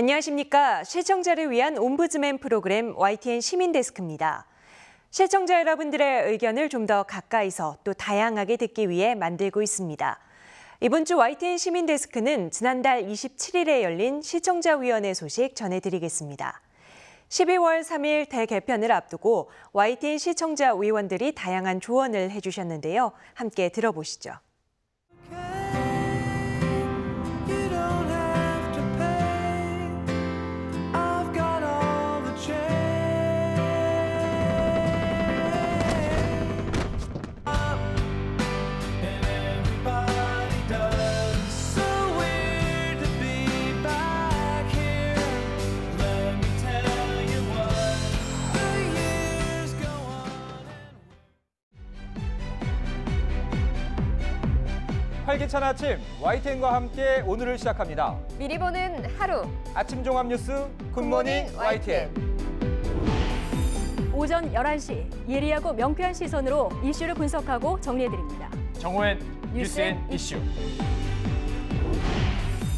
안녕하십니까. 시청자를 위한 옴부즈맨 프로그램 YTN 시민데스크입니다. 시청자 여러분들의 의견을 좀 더 가까이서 또 다양하게 듣기 위해 만들고 있습니다. 이번 주 YTN 시민데스크는 지난달 27일에 열린 시청자위원회 소식 전해드리겠습니다. 12월 3일 대개편을 앞두고 YTN 시청자 위원들이 다양한 조언을 해주셨는데요. 함께 들어보시죠. 활기찬 아침, YTN과 함께 오늘을 시작합니다. 미리 보는 하루. 아침 종합 뉴스 굿모닝 YTN. 오전 11시 예리하고 명쾌한 시선으로 이슈를 분석하고 정리해드립니다. 정호엔 뉴스앤 이슈.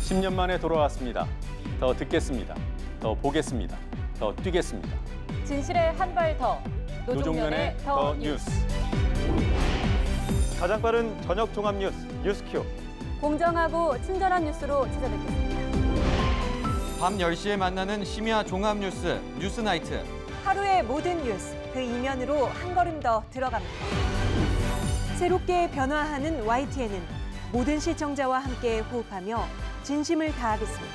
10년 만에 돌아왔습니다. 더 듣겠습니다. 더 보겠습니다. 더 뛰겠습니다. 진실의 한 발 더. 노종면의 더 뉴스. 가장 빠른 저녁 종합 뉴스, 뉴스큐. 공정하고 친절한 뉴스로 찾아뵙겠습니다. 밤 10시에 만나는 심야 종합 뉴스, 뉴스나이트. 하루의 모든 뉴스, 그 이면으로 한 걸음 더 들어갑니다. 새롭게 변화하는 YTN은 모든 시청자와 함께 호흡하며 진심을 다하겠습니다.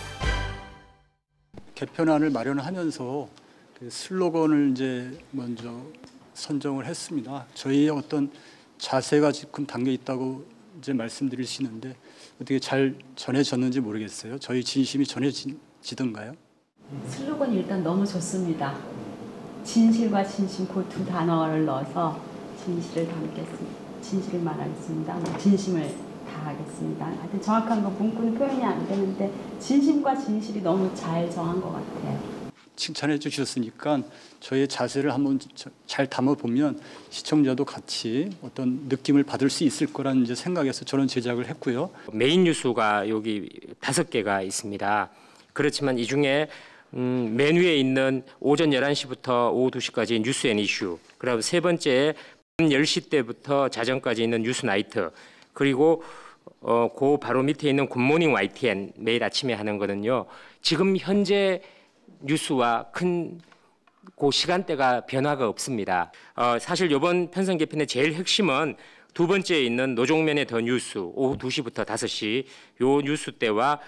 개편안을 마련하면서 그 슬로건을 이제 먼저 선정을 했습니다. 저희의 어떤 자세가 지금 담겨 있다고 이제 말씀드리시는데 어떻게 잘 전해졌는지 모르겠어요. 저희 진심이 전해지던가요? 슬로건이 일단 너무 좋습니다. 진실과 진심 그 두 단어를 넣어서 진실을 담겠습니다. 진실을 말하겠습니다. 진심을 다하겠습니다. 하여튼 정확한 거 문구는 표현이 안 되는데 진심과 진실이 너무 잘 정한 것 같아요. 칭찬해 주셨으니까 저의 자세를 한번 잘 담아보면 시청자도 같이 어떤 느낌을 받을 수 있을 거라는 이제 생각에서 저는 제작을 했고요. 메인 뉴스가 여기 5개가 있습니다. 그렇지만 이 중에 맨 위에 있는 오전 11시부터 오후 2시까지 뉴스 앤 이슈, 그리고 세 번째 밤 10시 때부터 자정까지 있는 뉴스나이트, 그리고 그 바로 밑에 있는 굿모닝 YTN 매일 아침에 하는 거는요. 지금 현재 뉴스와 큰 그 시간대가 변화가 없습니다. 사실 이번 편성 개편의 제일 핵심은 두 번째에 있는 노종면의 더 뉴스 오후 2시부터 5시 요 뉴스 때와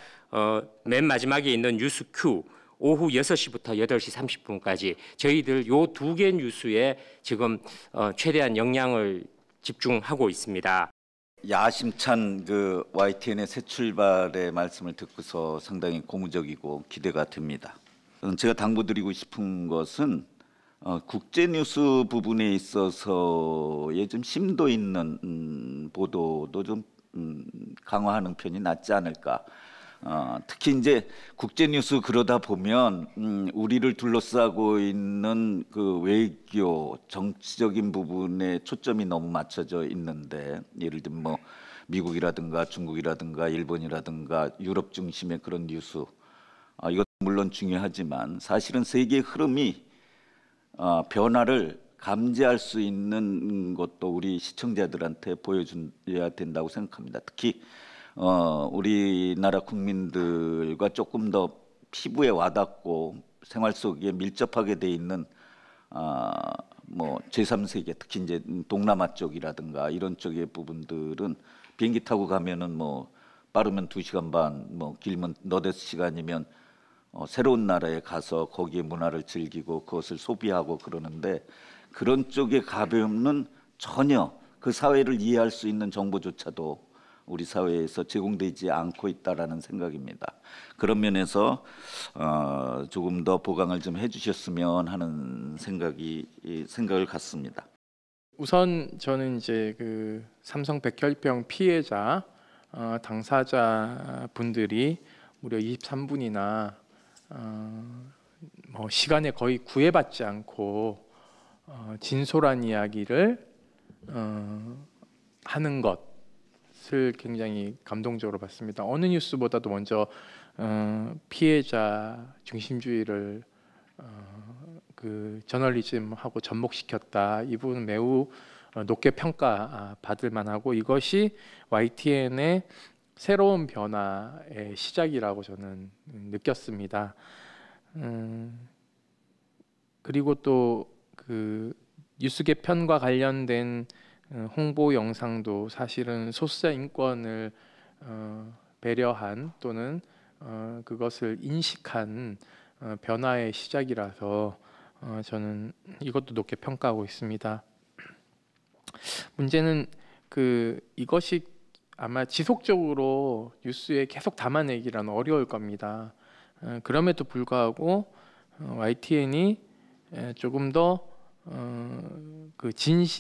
맨 마지막에 있는 뉴스 큐 오후 6시부터 8시 30분까지 저희들 요 두 개 뉴스에 지금 최대한 역량을 집중하고 있습니다. 야심찬 그 YTN의 새 출발의 말씀을 듣고서 상당히 고무적이고 기대가 됩니다. 제가 당부드리고 싶은 것은 국제 뉴스 부분에 있어서의 좀 심도 있는 보도도 좀 강화하는 편이 낫지 않을까. 특히 이제 국제 뉴스 그러다 보면 우리를 둘러싸고 있는 그 외교 정치적인 부분에 초점이 너무 맞춰져 있는데, 예를 들면 뭐 미국이라든가 중국이라든가 일본이라든가 유럽 중심의 그런 뉴스, 이것 물론 중요하지만 사실은 세계의 흐름이 변화를 감지할 수 있는 것도 우리 시청자들한테 보여줘야 된다고 생각합니다. 특히 우리나라 국민들과 조금 더 피부에 와닿고 생활 속에 밀접하게 돼 있는 뭐 제3세계, 특히 이제 동남아 쪽이라든가 이런 쪽의 부분들은 비행기 타고 가면은 뭐 빠르면 2시간 반, 뭐 길면 너댓 시간이면 새로운 나라에 가서 거기에 문화를 즐기고 그것을 소비하고 그러는데, 그런 쪽에 가면은 전혀 그 사회를 이해할 수 있는 정보조차도 우리 사회에서 제공되지 않고 있다라는 생각입니다. 그런 면에서 조금 더 보강을 좀 해주셨으면 하는 생각을 갖습니다. 우선 저는 이제 그 삼성 백혈병 피해자 당사자 분들이 무려 23분이나 뭐 시간에 거의 구애받지 않고 진솔한 이야기를 하는 것을 굉장히 감동적으로 봤습니다. 어느 뉴스보다도 먼저 피해자 중심주의를 그 저널리즘하고 접목시켰다. 이 부분은 매우 높게 평가받을 만하고 이것이 YTN의 새로운 변화의 시작이라고 저는 느꼈습니다. 그리고 또 그 뉴스 개편과 관련된 홍보 영상도 사실은 소수자 인권을 배려한 또는 그것을 인식한 변화의 시작이라서 저는 이것도 높게 평가하고 있습니다. 문제는 이것이 아마 지속적으로 뉴스에 계속 담아내기란 어려울 겁니다. 그럼에도 불구하고 YTN이 조금 더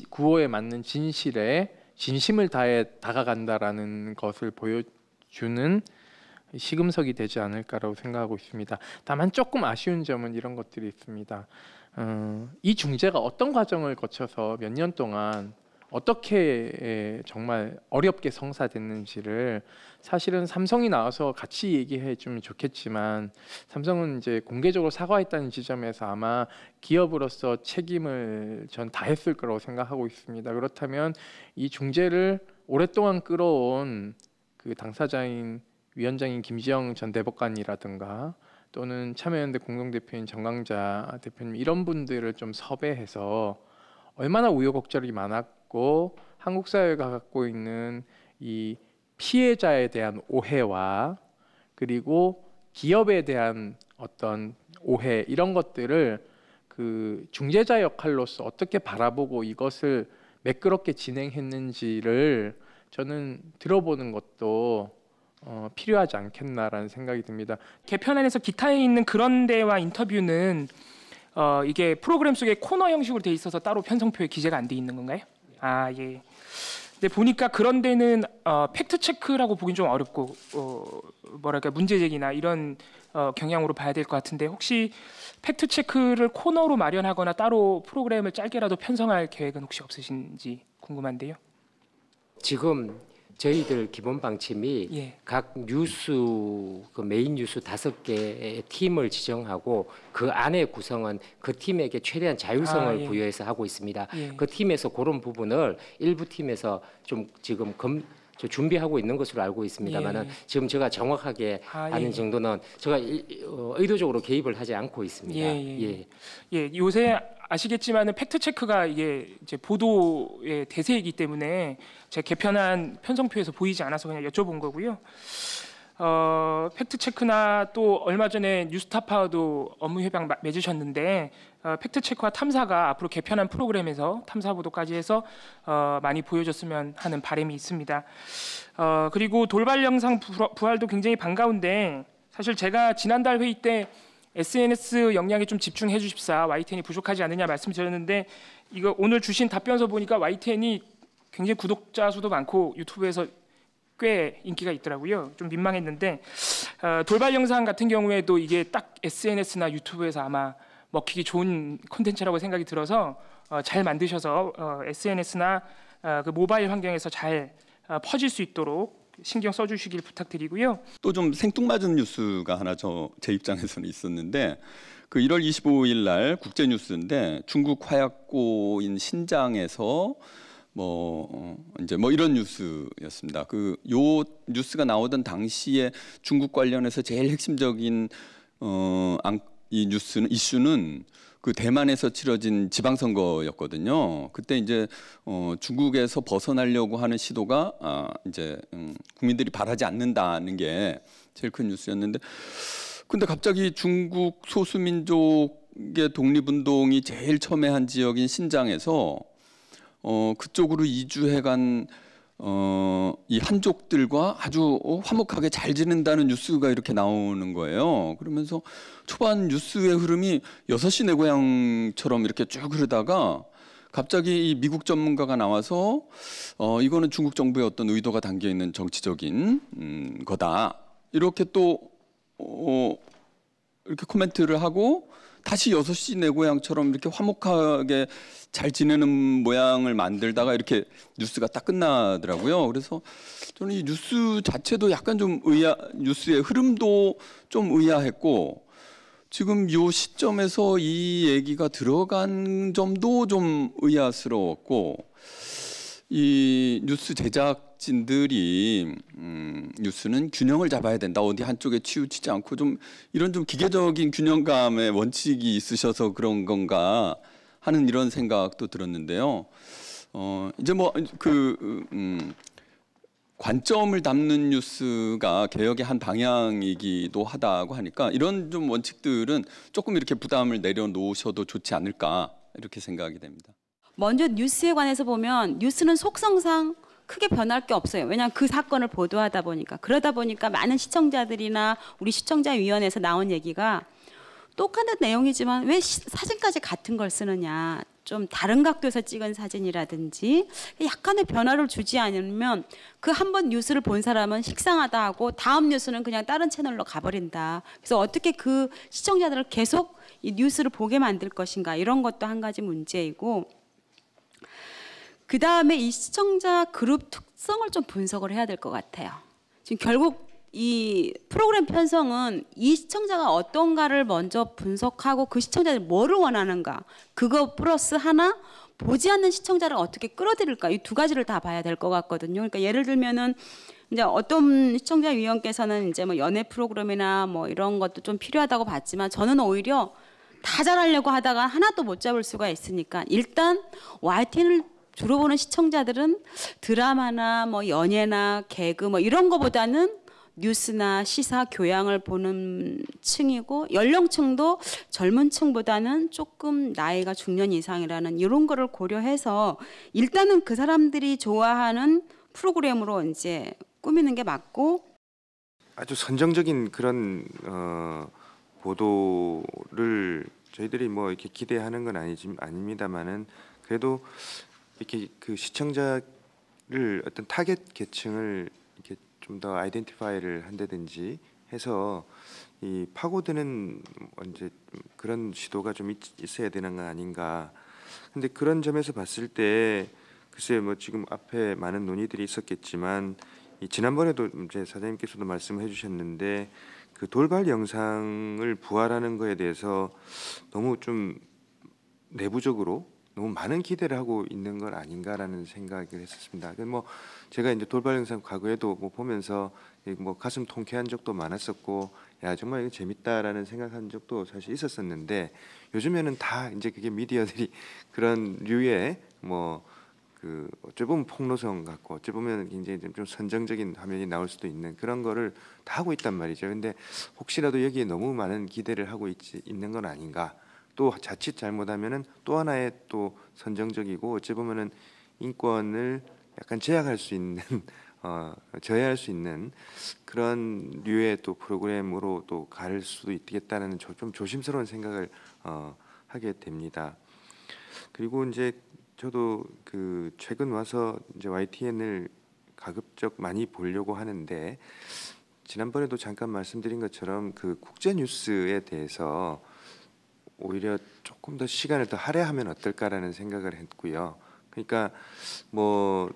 구호에 맞는 진심을 다해 다가간다라는 것을 보여주는 시금석이 되지 않을까라고 생각하고 있습니다. 다만 조금 아쉬운 점은 이런 것들이 있습니다. 이 중재가 어떤 과정을 거쳐서 몇 년 동안 어떻게 정말 어렵게 성사됐는지를 사실은 삼성이 나와서 같이 얘기해 주면 좋겠지만 삼성은 이제 공개적으로 사과했다는 지점에서 아마 기업으로서 책임을 전 다했을 거라고 생각하고 있습니다. 그렇다면 이 중재를 오랫동안 끌어온 그 당사자인 위원장인 김지영 전 대법관이라든가 또는 참여연대 공동대표인 정강자 대표님 이런 분들을 좀 섭외해서 얼마나 우여곡절이 많았고 한국 사회가 갖고 있는 이 피해자에 대한 오해와 그리고 기업에 대한 어떤 오해 이런 것들을 그 중재자 역할로서 어떻게 바라보고 이것을 매끄럽게 진행했는지를 저는 들어보는 것도 필요하지 않겠나라는 생각이 듭니다. 개편안에서 기타에 있는 그런 데와 인터뷰는 이게 프로그램 속에 코너 형식으로 돼 있어서 따로 편성표에 기재가 안 돼 있는 건가요? 아 예. 근데 보니까 그런 데는 팩트 체크라고 보긴 좀 어렵고 뭐랄까 문제 제기나 이런 경향으로 봐야 될 것 같은데 혹시 팩트 체크를 코너로 마련하거나 따로 프로그램을 짧게라도 편성할 계획은 혹시 없으신지 궁금한데요. 지금 저희들 기본 방침이 예. 각 뉴스 그 메인 뉴스 5개의 팀을 지정하고 그 안에 구성은 그 팀에게 최대한 자율성을 예. 부여해서 하고 있습니다. 예. 그 팀에서 그런 부분을 일부 팀에서 좀 지금 준비하고 있는 것으로 알고 있습니다만은 예. 지금 제가 정확하게 아는 예. 정도는 제가 의도적으로 개입을 하지 않고 있습니다. 예, 요새 아시겠지만은 팩트 체크가 이게 이제 보도의 대세이기 때문에 제가 개편한 편성표에서 보이지 않아서 그냥 여쭤본 거고요. 팩트 체크나 또 얼마 전에 뉴스타파도 업무 협약 맺으셨는데 팩트 체크와 탐사가 앞으로 개편한 프로그램에서 탐사 보도까지 해서 많이 보여줬으면 하는 바람이 있습니다. 그리고 돌발 영상 부활도 굉장히 반가운데 사실 제가 지난달 회의 때 SNS 역량에 좀 집중해 주십사 YTN이 부족하지 않느냐 말씀드렸는데 이거 오늘 주신 답변서 보니까 YTN이 굉장히 구독자 수도 많고 유튜브에서 꽤 인기가 있더라고요. 좀 민망했는데 돌발 영상 같은 경우에도 이게 딱 SNS나 유튜브에서 아마 먹히기 좋은 콘텐츠라고 생각이 들어서 잘 만드셔서 SNS나 그 모바일 환경에서 잘 퍼질 수 있도록 신경 써주시길 부탁드리고요. 또 좀 생뚱맞은 뉴스가 하나 제 입장에서는 있었는데 그 1월 25일 날 국제 뉴스인데 중국 화약고인 신장에서 이제 이런 뉴스였습니다. 요 뉴스가 나오던 당시에 중국 관련해서 제일 핵심적인 이 이슈는 그 대만에서 치러진 지방선거였거든요. 그때 이제 중국에서 벗어나려고 하는 시도가 이제 국민들이 바라지 않는다는 게 제일 큰 뉴스였는데, 근데 갑자기 중국 소수민족의 독립운동이 제일 처음에 한 지역인 신장에서 그쪽으로 이주해간 이 한족들과 아주 화목하게 잘 지낸다는 뉴스가 이렇게 나오는 거예요. 그러면서 초반 뉴스의 흐름이 6시 내 고향처럼 이렇게 쭉 흐르다가 갑자기 이 미국 전문가가 나와서 이거는 중국 정부의 어떤 의도가 담겨 있는 정치적인 거다. 이렇게 또 이렇게 코멘트를 하고 다시 6시 내 고향처럼 이렇게 화목하게 잘 지내는 모양을 만들다가 이렇게 뉴스가 딱 끝나더라고요. 그래서 저는 이 뉴스 자체도 약간 좀 뉴스의 흐름도 좀 의아했고, 지금 이 시점에서 이 얘기가 들어간 점도 좀 의아스러웠고, 이 뉴스 제작진들이 뉴스는 균형을 잡아야 된다, 어디 한쪽에 치우치지 않고, 좀 이런 좀 기계적인 균형감의 원칙이 있으셔서 그런 건가 하는 이런 생각도 들었는데요. 이제 뭐 관점을 담는 뉴스가 개혁의 한 방향이기도 하다고 하니까 이런 좀 원칙들은 조금 이렇게 부담을 내려놓으셔도 좋지 않을까, 이렇게 생각이 됩니다. 먼저 뉴스에 관해서 보면 뉴스는 속성상 크게 변할 게 없어요. 왜냐하면 그 사건을 보도하다 보니까. 그러다 보니까 많은 시청자들이나 우리 시청자위원회에서 나온 얘기가 똑같은 내용이지만 왜 사진까지 같은 걸 쓰느냐, 좀 다른 각도에서 찍은 사진이라든지 약간의 변화를 주지 않으면 그 한 번 뉴스를 본 사람은 식상하다 하고 다음 뉴스는 그냥 다른 채널로 가버린다. 그래서 어떻게 그 시청자들을 계속 이 뉴스를 보게 만들 것인가, 이런 것도 한 가지 문제이고, 그 다음에 이 시청자 그룹 특성을 좀 분석을 해야 될 것 같아요. 지금 결국 이 프로그램 편성은 이 시청자가 어떤가를 먼저 분석하고 그 시청자들이 뭐를 원하는가, 그거 플러스 하나 보지 않는 시청자를 어떻게 끌어들일까, 이 두 가지를 다 봐야 될 것 같거든요. 그러니까 예를 들면은 이제 어떤 시청자위원께서는 이제 뭐 연애 프로그램이나 뭐 이런 것도 좀 필요하다고 봤지만, 저는 오히려 다 잘하려고 하다가 하나도 못 잡을 수가 있으니까 일단 YTN을 주로 보는 시청자들은 드라마나 뭐 연예나 개그 뭐 이런 거보다는 뉴스나 시사, 교양을 보는 층이고, 연령층도 젊은 층보다는 조금 나이가 중년 이상이라는 이런 거를 고려해서 일단은 그 사람들이 좋아하는 프로그램으로 이제 꾸미는 게 맞고, 아주 선정적인 그런 보도를 저희들이 뭐 이렇게 기대하는 건 아닙니다만은, 그래도 이렇게 그 시청자를 어떤 타겟 계층을 이렇게 좀 더 아이덴티파이를 한다든지 해서 이 파고드는 이제 그런 시도가 좀 있어야 되는 거 아닌가. 근데 그런 점에서 봤을 때 글쎄 뭐 지금 앞에 많은 논의들이 있었겠지만, 이 지난번에도 이제 사장님께서도 말씀해 주셨는데 그 돌발 영상을 부활하는 거에 대해서 너무 좀 내부적으로 너무 많은 기대를 하고 있는 건 아닌가라는 생각을 했었습니다. 뭐 제가 이제 돌발 영상 과거에도 뭐 보면서 뭐 가슴 통쾌한 적도 많았었고, 야 정말 이거 재밌다라는 생각한 적도 사실 있었었는데, 요즘에는 다 이제 그게 미디어들이 그런 류의 뭐 그 어찌 보면 폭로성 같고 어찌 보면 굉장히 좀 선정적인 화면이 나올 수도 있는 그런 거를 다 하고 있단 말이죠. 근데 혹시라도 여기에 너무 많은 기대를 하고 있는 건 아닌가. 또 자칫 잘못하면은 또 하나의 또 선정적이고 어찌 보면은 인권을 약간 제약할 수 있는 저해할 수 있는 그런 류의 또 프로그램으로 또 갈 수도 있겠다는 좀 조심스러운 생각을 하게 됩니다. 그리고 이제 저도 그 최근 와서 이제 YTN을 가급적 많이 보려고 하는데, 지난번에도 잠깐 말씀드린 것처럼 그 국제 뉴스에 대해서 오히려 조금 더 시간을 더 할애하면 어떨까라는 생각을 했고요. 그러니까 뭐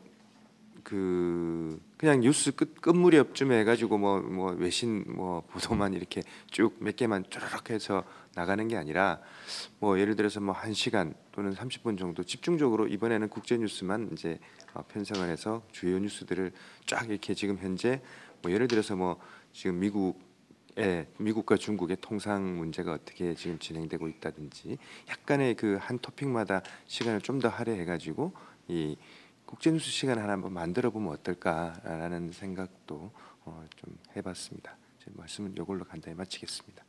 그냥 뉴스 끝무렵쯤에 해가지고 뭐 외신 뭐 보도만 이렇게 쭉 몇 개만 쭈르륵 해서 나가는 게 아니라, 뭐 예를 들어서 뭐 1시간 또는 30분 정도 집중적으로 이번에는 국제 뉴스만 이제 편성을 해서 주요 뉴스들을 쫙 이렇게 지금 현재 뭐 예를 들어서 뭐 지금 미국과 중국의 통상 문제가 어떻게 지금 진행되고 있다든지, 약간의 그 한 토픽마다 시간을 좀 더 할애해가지고 이 국제뉴스 시간 하나 한번 만들어 보면 어떨까라는 생각도 좀 해봤습니다. 제 말씀은 이걸로 간단히 마치겠습니다.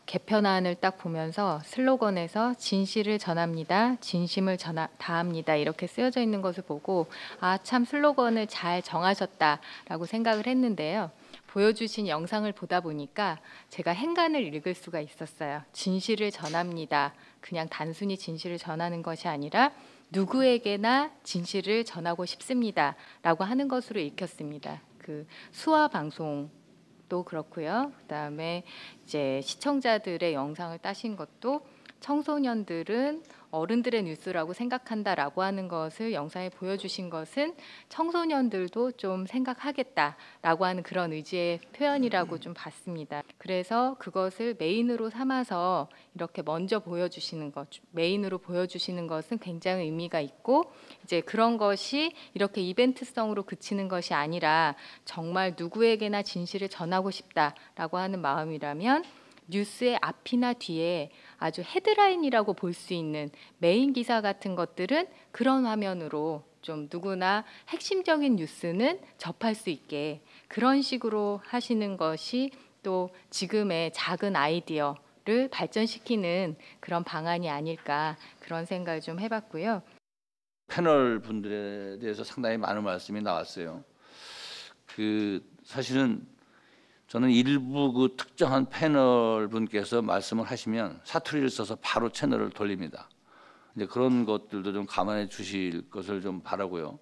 개편안을 딱 보면서 슬로건에서 진실을 전합니다, 진심을 다합니다 이렇게 쓰여져 있는 것을 보고 아, 참 슬로건을 잘 정하셨다라고 생각을 했는데요. 보여주신 영상을 보다 보니까 제가 행간을 읽을 수가 있었어요. 진실을 전합니다. 그냥 단순히 진실을 전하는 것이 아니라 누구에게나 진실을 전하고 싶습니다 라고 하는 것으로 읽혔습니다. 그 수화 방송도 것도 그렇고요. 그다음에 이제 시청자들의 영상을 따신 것도 청소년들은 어른들의 뉴스라고 생각한다라고 하는 것을 영상에 보여주신 것은 청소년들도 좀 생각하겠다라고 하는 그런 의지의 표현이라고 좀 봤습니다. 그래서 그것을 메인으로 삼아서 이렇게 먼저 보여주시는 것, 메인으로 보여주시는 것은 굉장히 의미가 있고 이제 그런 것이 이렇게 이벤트성으로 그치는 것이 아니라 정말 누구에게나 진실을 전하고 싶다라고 하는 마음이라면 뉴스의 앞이나 뒤에 아주 헤드라인이라고 볼 수 있는 메인 기사 같은 것들은 그런 화면으로 좀 누구나 핵심적인 뉴스는 접할 수 있게 그런 식으로 하시는 것이 또 지금의 작은 아이디어를 발전시키는 그런 방안이 아닐까 그런 생각을 좀 해봤고요. 패널 분들에 대해서 상당히 많은 말씀이 나왔어요. 사실은 저는 일부 그 특정한 패널 분께서 말씀을 하시면 사투리를 써서 바로 채널을 돌립니다. 이제 그런 것들도 좀 감안해 주실 것을 좀 바라고요.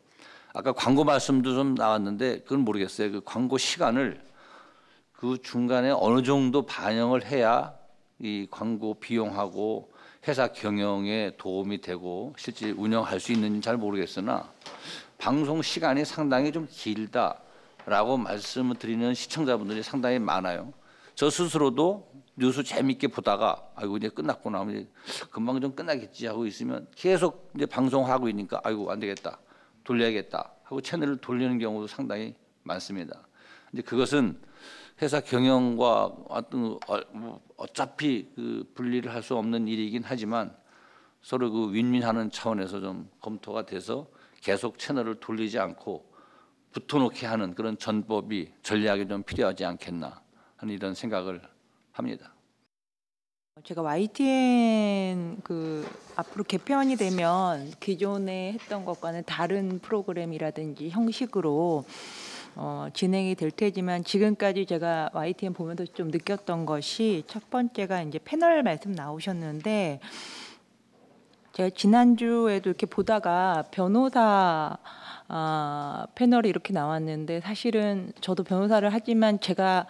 아까 광고 말씀도 좀 나왔는데 그건 모르겠어요. 그 광고 시간을 그 중간에 어느 정도 반영을 해야 이 광고 비용하고 회사 경영에 도움이 되고 실제 운영할 수 있는지 잘 모르겠으나 방송 시간이 상당히 좀 길다라고 말씀을 드리는 시청자분들이 상당히 많아요. 저 스스로도 뉴스 재밌게 보다가 아이고 이제 끝났구나, 금방 좀 끝나겠지 하고 있으면 계속 이제 방송하고 있으니까 아이고 안 되겠다, 돌려야겠다 하고 채널을 돌리는 경우도 상당히 많습니다. 이제 그것은 회사 경영과 어차피 그 분리를 할 수 없는 일이긴 하지만 서로 그 윈윈하는 차원에서 좀 검토가 돼서 계속 채널을 돌리지 않고 붙어놓게 하는 그런 전법이 전략이 좀 필요하지 않겠나 하는 이런 생각을 합니다. 제가 YTN 앞으로 개편이 되면 기존에 했던 것과는 다른 프로그램이라든지 형식으로 진행이 될 테지만 지금까지 제가 YTN 보면서 좀 느꼈던 것이 첫 번째가 이제 패널 말씀 나오셨는데 제가 지난주에도 이렇게 보다가 변호사 패널이 이렇게 나왔는데 사실은 저도 변호사를 하지만 제가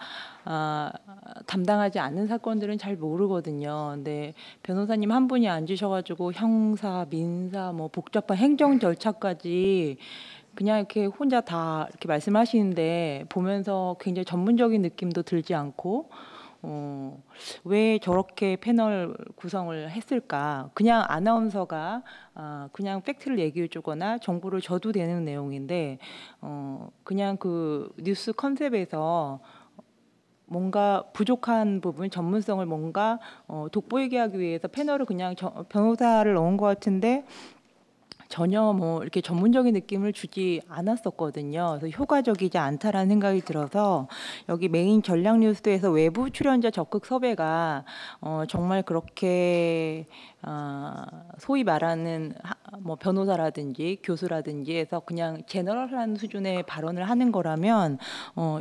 담당하지 않는 사건들은 잘 모르거든요. 근데 변호사님 한 분이 앉으셔가지고 형사, 민사, 뭐 복잡한 행정 절차까지 그냥 이렇게 혼자 다 이렇게 말씀하시는데 보면서 굉장히 전문적인 느낌도 들지 않고 왜 저렇게 패널 구성을 했을까? 그냥 아나운서가 그냥 팩트를 얘기해 주거나 정보를 줘도 되는 내용인데 그냥 그 뉴스 컨셉에서 뭔가 부족한 부분, 전문성을 뭔가 돋보이게 하기 위해서 패널을 그냥 변호사를 넣은 것 같은데 전혀 뭐 이렇게 전문적인 느낌을 주지 않았었거든요. 그래서 효과적이지 않다라는 생각이 들어서 여기 메인 전략 뉴스에서 외부 출연자 적극 섭외가 정말 그렇게 소위 말하는 뭐 변호사라든지 교수라든지 해서 그냥 제너럴한 수준의 발언을 하는 거라면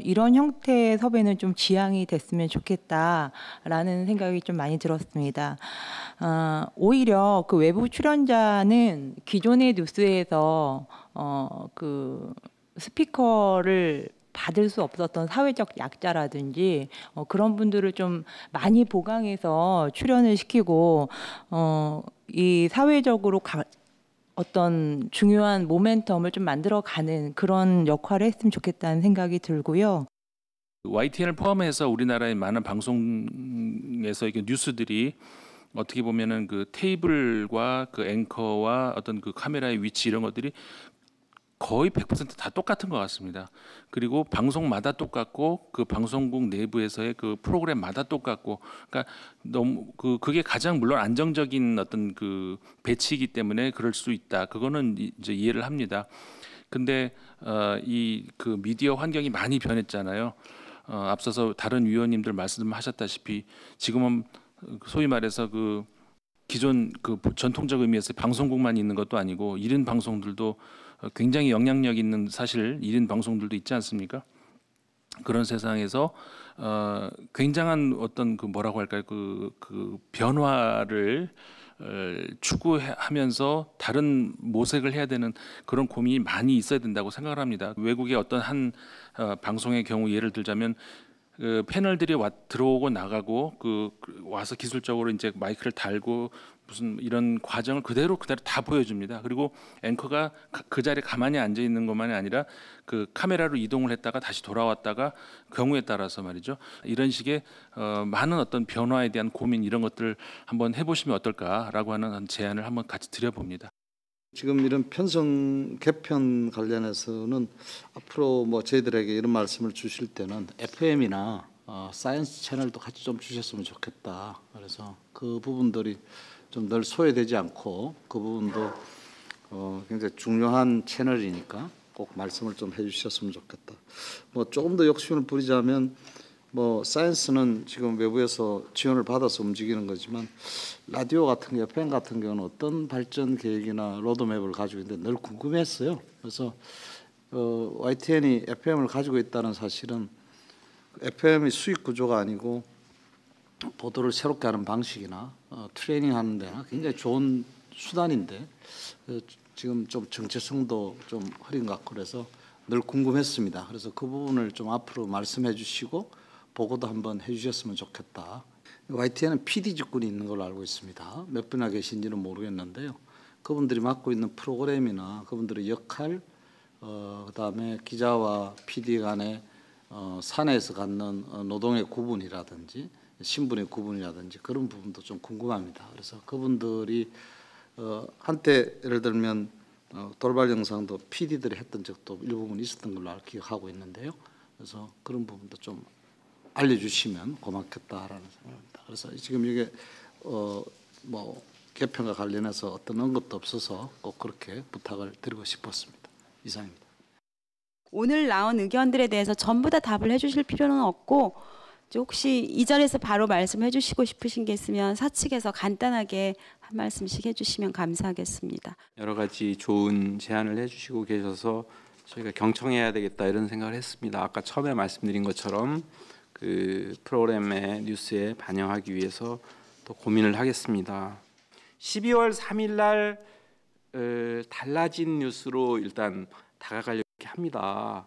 이런 형태의 섭외는 좀 지양이 됐으면 좋겠다라는 생각이 좀 많이 들었습니다. 오히려 그 외부 출연자는 기존의 뉴스에서 그 스피커를 받을 수 없었던 사회적 약자라든지 그런 분들을 좀 많이 보강해서 출연을 시키고 이 사회적으로 어떤 중요한 모멘텀을 좀 만들어가는 그런 역할을 했으면 좋겠다는 생각이 들고요. YTN을 포함해서 우리나라의 많은 방송에서 이게 뉴스들이 어떻게 보면은 그 테이블과 그 앵커와 어떤 그 카메라의 위치 이런 것들이 거의 100% 다 똑같은 것 같습니다. 그리고 방송마다 똑같고 그 방송국 내부에서의 그 프로그램마다 똑같고, 그러니까 너무 그게 가장 물론 안정적인 어떤 그 배치이기 때문에 그럴 수 있다. 그거는 이제 이해를 합니다. 근데 이 그 미디어 환경이 많이 변했잖아요. 앞서서 다른 위원님들 말씀하셨다시피 지금은 소위 말해서 그 기존 그 전통적 의미에서 방송국만 있는 것도 아니고 1인 방송들도 굉장히 영향력 있는 사실 1인 방송들도 있지 않습니까? 그런 세상에서 굉장한 어떤 그 뭐라고 할까요? 그 변화를 추구하면서 다른 모색을 해야 되는 그런 고민이 많이 있어야 된다고 생각을 합니다. 외국의 어떤 한 방송의 경우 예를 들자면 그 패널들이 들어오고 나가고 와서 기술적으로 이제 마이크를 달고 무슨 이런 과정을 그대로 다 보여줍니다. 그리고 앵커가 그 자리에 가만히 앉아 있는 것만이 아니라 그 카메라로 이동을 했다가 다시 돌아왔다가 경우에 따라서 말이죠. 이런 식의 많은 어떤 변화에 대한 고민 이런 것들을 한번 해보시면 어떨까라고 하는 제안을 한번 같이 드려봅니다. 지금 이런 편성 개편 관련해서는 앞으로 뭐 저희들에게 이런 말씀을 주실 때는 FM이나 사이언스 채널도 같이 좀 주셨으면 좋겠다. 그래서 그 부분들이 좀 늘 소외되지 않고 그 부분도 굉장히 중요한 채널이니까 꼭 말씀을 좀 해주셨으면 좋겠다. 뭐 조금 더 욕심을 부리자면 뭐 사이언스는 지금 외부에서 지원을 받아서 움직이는 거지만 라디오 같은 게 FM 같은 경우는 어떤 발전 계획이나 로드맵을 가지고 있는데 늘 궁금했어요. 그래서 YTN이 FM을 가지고 있다는 사실은 FM이 수익 구조가 아니고 보도를 새롭게 하는 방식이나 트레이닝하는 데나 굉장히 좋은 수단인데 지금 좀 정체성도 좀 흐린 것 같고 그래서 늘 궁금했습니다. 그래서 그 부분을 좀 앞으로 말씀해 주시고 보고도 한번 해주셨으면 좋겠다. YTN은 PD 직군이 있는 걸로 알고 있습니다. 몇 분이나 계신지는 모르겠는데요. 그분들이 맡고 있는 프로그램이나 그분들의 역할, 그다음에 기자와 PD 간의 사내에서 갖는 노동의 구분이라든지 신분의 구분이라든지 그런 부분도 좀 궁금합니다. 그래서 그분들이 한때 예를 들면 돌발 영상도 PD들이 했던 적도 일부분 있었던 걸로 기억하고 있는데요. 그래서 그런 부분도 좀 알려주시면 고맙겠다라는 생각입니다. 그래서 지금 이게 뭐 개편과 관련해서 어떤 언급도 없어서 꼭 그렇게 부탁을 드리고 싶었습니다. 이상입니다. 오늘 나온 의견들에 대해서 전부 다 답을 해주실 필요는 없고 혹시 이 자리에서 바로 말씀해 주시고 싶으신 게 있으면 사측에서 간단하게 한 말씀씩 해주시면 감사하겠습니다. 여러 가지 좋은 제안을 해주시고 계셔서 저희가 경청해야 되겠다 이런 생각을 했습니다. 아까 처음에 말씀드린 것처럼 그 프로그램의 뉴스에 반영하기 위해서 또 고민을 하겠습니다. 12월 3일 날 달라진 뉴스로 일단 다가가려고 합니다.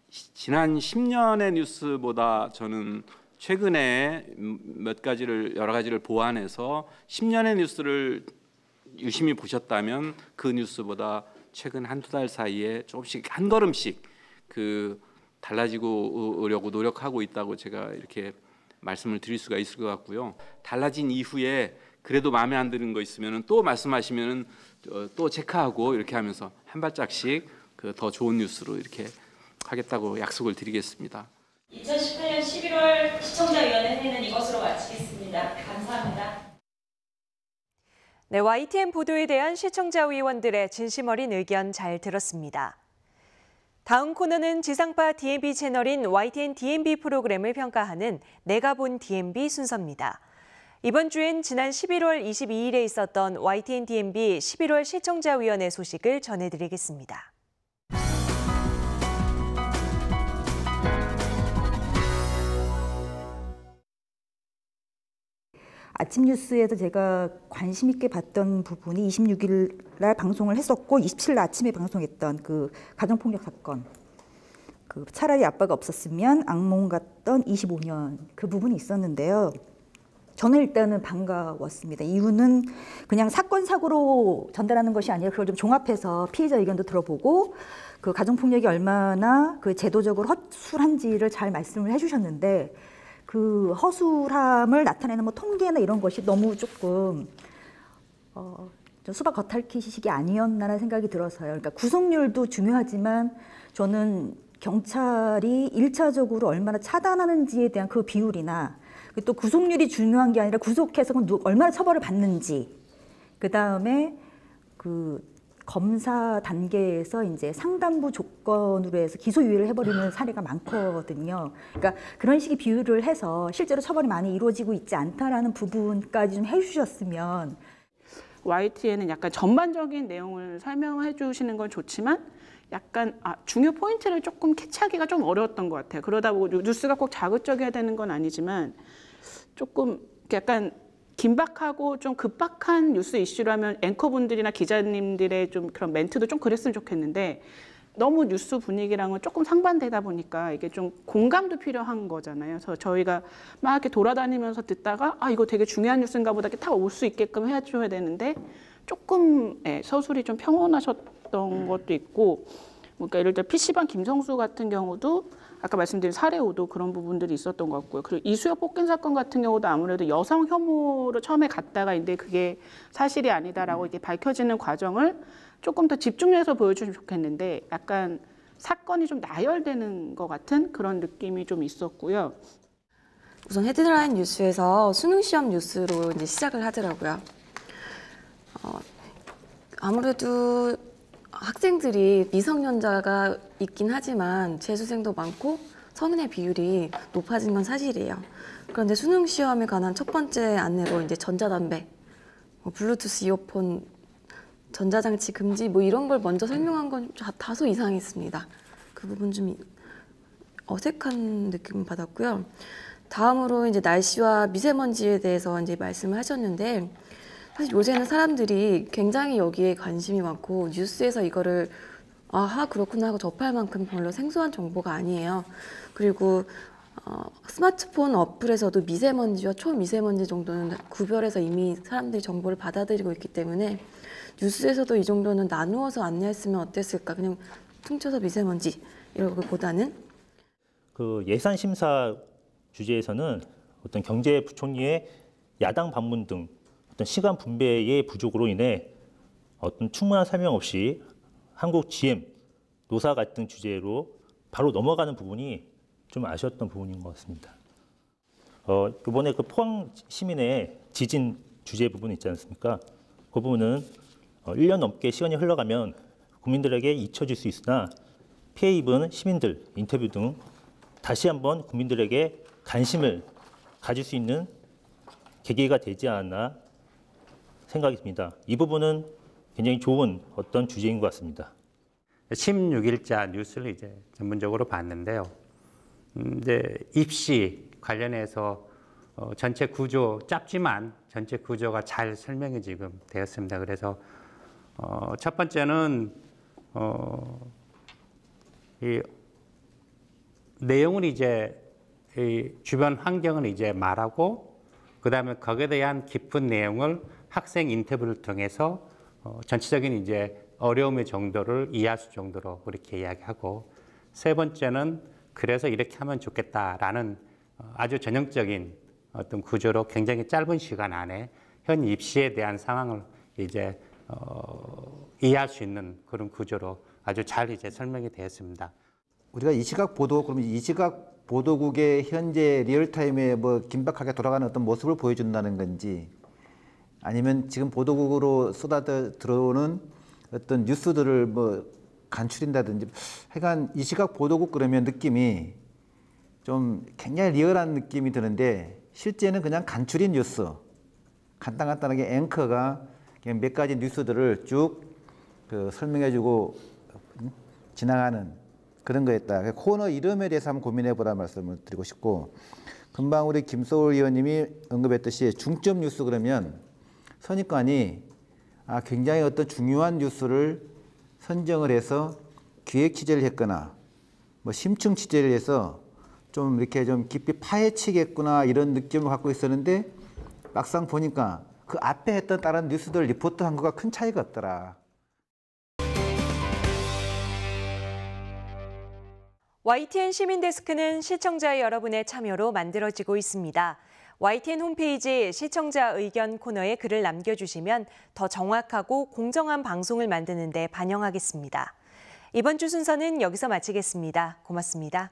지난 10년의 뉴스보다 저는 최근에 여러 가지를 보완해서 10년의 뉴스를 유심히 보셨다면 그 뉴스보다 최근 한두 달 사이에 조금씩 한 걸음씩 달라지려고 노력하고 있다고 제가 이렇게 말씀을 드릴 수가 있을 것 같고요. 달라진 이후에 그래도 마음에 안 드는 거 있으면 또 말씀하시면 또 체크하고 이렇게 하면서 한 발짝씩 더 좋은 뉴스로 이렇게 하겠다고 약속을 드리겠습니다. 2018년 11월 시청자위원회 회의는 이것으로 마치겠습니다. 감사합니다. 네, YTN 보도에 대한 시청자위원들의 진심 어린 의견 잘 들었습니다. 다음 코너는 지상파 DMB 채널인 YTN DMB 프로그램을 평가하는 내가 본 DMB 순서입니다. 이번 주엔 지난 11월 22일에 있었던 YTN DMB 11월 시청자위원회 소식을 전해드리겠습니다. 아침 뉴스에서 제가 관심 있게 봤던 부분이 26일 날 방송을 했었고 27일 아침에 방송했던 그 가정폭력 사건. 차라리 아빠가 없었으면 악몽 같던 25년 그 부분이 있었는데요. 저는 일단은 반가웠습니다. 이유는 그냥 사건 사고로 전달하는 것이 아니라 그걸 좀 종합해서 피해자 의견도 들어보고 그 가정폭력이 얼마나 그 제도적으로 허술한지를 잘 말씀을 해주셨는데 그 허술함을 나타내는 뭐 통계나 이런 것이 너무 조금 좀 수박 겉핥기식이 아니었나라는 생각이 들어서요. 그러니까 구속률도 중요하지만 저는 경찰이 1차적으로 얼마나 차단하는지에 대한 그 비율이나 또 구속률이 중요한 게 아니라 구속해서 얼마나 처벌을 받는지, 그 다음에 그 검사 단계에서 이제 상담부 조건으로 해서 기소유예를 해버리는 사례가 많거든요. 그러니까 그런 식의 비율을 해서 실제로 처벌이 많이 이루어지고 있지 않다라는 부분까지 좀 해주셨으면. YTN은 약간 전반적인 내용을 설명해 주시는 건 좋지만 약간 중요 포인트를 조금 캐치하기가 좀 어려웠던 것 같아요. 그러다 보고 뉴스가 꼭 자극적이어야 되는 건 아니지만 조금 약간 긴박하고 좀 급박한 뉴스 이슈라면 앵커분들이나 기자님들의 좀 그런 멘트도 좀 그랬으면 좋겠는데 너무 뉴스 분위기랑은 조금 상반되다 보니까 이게 좀 공감도 필요한 거잖아요. 그래서 저희가 막 이렇게 돌아다니면서 듣다가 아 이거 되게 중요한 뉴스인가 보다 이렇게 딱 올 수 있게끔 해줘야 되는데 조금 서술이 좀 평온하셨던 것도 있고 그러니까 예를 들어 PC방 김성수 같은 경우도 아까 말씀드린 사례호도 그런 부분들이 있었던 것 같고요. 그리고 이수혁 폭행 사건 같은 경우도 아무래도 여성 혐오로 처음에 갔다가 근데 그게 사실이 아니다라고 이렇게 밝혀지는 과정을 조금 더 집중해서 보여주면 좋겠는데 약간 사건이 좀 나열되는 것 같은 그런 느낌이 좀 있었고요. 우선 헤드라인 뉴스에서 수능 시험 뉴스로 이제 시작을 하더라고요. 아무래도 학생들이 미성년자가 있긴 하지만 재수생도 많고 성인의 비율이 높아진 건 사실이에요. 그런데 수능 시험에 관한 첫 번째 안내로 이제 전자담배, 블루투스 이어폰, 전자장치 금지 뭐 이런 걸 먼저 설명한 건 다소 이상했습니다. 그 부분 좀 어색한 느낌을 받았고요. 다음으로 이제 날씨와 미세먼지에 대해서 이제 말씀을 하셨는데 사실 요새는 사람들이 굉장히 여기에 관심이 많고 뉴스에서 이거를 아하 그렇구나 하고 접할 만큼 별로 생소한 정보가 아니에요. 그리고 스마트폰 어플에서도 미세먼지와 초미세먼지 정도는 구별해서 이미 사람들이 정보를 받아들이고 있기 때문에 뉴스에서도 이 정도는 나누어서 안내했으면 어땠을까. 그냥 퉁쳐서 미세먼지 이러기보다는. 그 예산 심사 주제에서는 어떤 경제부총리의 야당 방문 등 어떤 시간 분배의 부족으로 인해 어떤 충분한 설명 없이 한국 GM, 노사 갈등 주제로 바로 넘어가는 부분이 좀 아쉬웠던 부분인 것 같습니다. 이번에 그 포항 시민의 지진 주제 부분 있지 않습니까? 그 부분은 1년 넘게 시간이 흘러가면 국민들에게 잊혀질 수 있으나 피해 입은 시민들 인터뷰 등 다시 한번 국민들에게 관심을 가질 수 있는 계기가 되지 않았나 생각이 듭니다. 이 부분은 굉장히 좋은 어떤 주제인 것 같습니다. 16일자 뉴스를 이제 전문적으로 봤는데요. 이제 입시 관련해서 전체 구조 짧지만 전체 구조가 잘 설명이 지금 되었습니다. 그래서 첫 번째는 이 내용을 이제 이 주변 환경을 이제 말하고 그다음에 거기에 대한 깊은 내용을 학생 인터뷰를 통해서 전체적인 이제 어려움의 정도를 이해할 수 정도로 그렇게 이야기하고 세 번째는 그래서 이렇게 하면 좋겠다라는 아주 전형적인 어떤 구조로 굉장히 짧은 시간 안에 현 입시에 대한 상황을 이제 이해할 수 있는 그런 구조로 아주 잘 이제 설명이 되었습니다. 우리가 이 시각 보도 그러면 이 시각 보도국의 현재 리얼타임에 뭐 긴박하게 돌아가는 어떤 모습을 보여준다는 건지 아니면 지금 보도국으로 들어오는 어떤 뉴스들을 뭐 간추린다든지 하여간 이 시각 보도국 그러면 느낌이 좀 굉장히 리얼한 느낌이 드는데 실제는 그냥 간추린 뉴스 간단하게 앵커가 그냥 몇 가지 뉴스들을 쭉 설명해주고 지나가는 그런 거였다. 코너 이름에 대해서 한번 고민해보라 말씀을 드리고 싶고 금방 우리 김소월 의원님이 언급했듯이 중점 뉴스 그러면 선입관이 굉장히 어떤 중요한 뉴스를 선정을 해서 기획 취재를 했거나 뭐 심층 취재를 해서 좀 이렇게 좀 깊이 파헤치겠구나 이런 느낌을 갖고 있었는데 막상 보니까 그 앞에 했던 다른 뉴스들 리포트한 거가 큰 차이가 없더라. YTN 시민데스크는 시청자 여러분의 참여로 만들어지고 있습니다. YTN 홈페이지 시청자 의견 코너에 글을 남겨주시면 더 정확하고 공정한 방송을 만드는 데 반영하겠습니다. 이번 주 순서는 여기서 마치겠습니다. 고맙습니다.